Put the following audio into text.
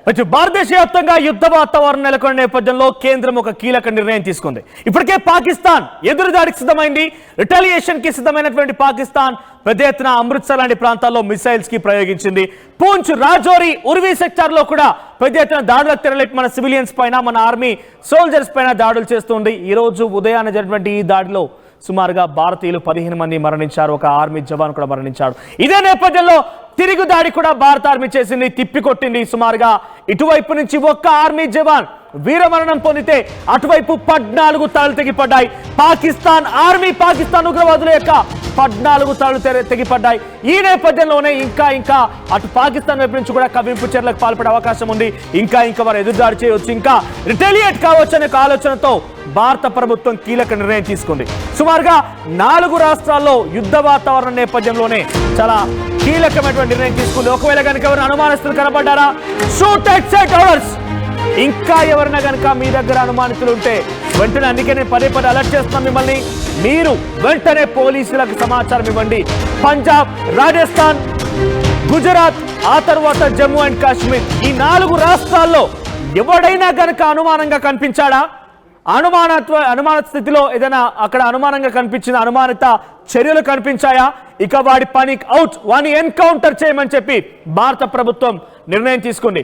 భారతదేశ వ్యాప్తంగా యుద్ధ వాతావరణం నెలకొన్న నేపథ్యంలో కేంద్రం ఒక కీలక నిర్ణయం తీసుకుంది. ఇప్పటికే పాకిస్తాన్ ఎదురుదాడికి సిద్ధమైంది. రిటాలియేషన్ కి సిద్ధమైనటువంటి పాకిస్తాన్ పెద్ద ఎత్తున అమృత్సర్ లాంటి ప్రాంతాల్లో మిసైల్స్ కి ప్రయోగించింది. పూంచ్, రాజౌరి, ఉర్వీ సెక్టార్ లో కూడా పెద్ద ఎత్తున దాడులకు తెరలేపి మన సివిలియన్స్ పైన, మన ఆర్మీ సోల్జర్స్ పైన దాడులు చేస్తుంది. ఈ రోజు ఉదయాన జరిగినటువంటి ఈ దాడిలో సుమారుగా భారతీయులు 15 మంది మరణించారు. ఒక ఆర్మీ జవాన్ కూడా మరణించాడు. ఇదే నేపథ్యంలో తిరుగు దాడి కూడా భారత ఆర్మీ చేసింది, తిప్పికొట్టింది. సుమారుగా ఇటువైపు నుంచి ఒక్క ఆర్మీ జవాన్ వీరమరణం పొందితే అటువైపు 14 తలలు తెగిపడ్డాయి. పాకిస్తాన్ ఆర్మీ, పాకిస్తాన్ ఉగ్రవాదుల యొక్క 14 తలలు తెగిపడ్డాయి. ఈ నేపథ్యంలోనే ఇంకా అటు పాకిస్తాన్ వైపు నుంచి కూడా కవ్వింపు చర్యలకు పాల్పడే అవకాశం ఉంది. ఇంకా వారు ఎదురుదాడి చేయవచ్చు, ఇంకా రిటాలియేట్ కావచ్చు అనే ఆలోచనతో భారత ప్రభుత్వం కీలక నిర్ణయం తీసుకుంది. సుమారుగా 4 రాష్ట్రాల్లో యుద్ధ వాతావరణం నేపథ్యంలోనే చాలా కీలకమైనటువంటి నిర్ణయం తీసుకుంది. ఒకవేళ కనుక ఎవరైనా అనుమానస్తులు కనబడ్డారా, షూట్ ఎట్ సెట్ అవర్స్. ఇంకా ఎవరైనా కనుక మీ దగ్గర అనుమానితులు ఉంటే వెంటనే, అందుకే నేను పదే అలర్ట్ చేస్తున్నాను మిమ్మల్ని, మీరు వెంటనే పోలీసులకు సమాచారం ఇవ్వండి. పంజాబ్, రాజస్థాన్, గుజరాత్, ఆ తర్వాత జమ్మూ అండ్ కాశ్మీర్, ఈ 4 రాష్ట్రాల్లో ఎవడైనా కనుక అనుమానంగా కనిపించాడా, అనుమాన స్థితిలో ఏదైనా అక్కడ అనుమానంగా కనిపించిన అనుమానిత చర్యలు కనిపించాయా, ఇక వాడి పని అవుట్, వాడిని ఎన్కౌంటర్ చేయమని చెప్పి భారత ప్రభుత్వం నిర్ణయం తీసుకుంది.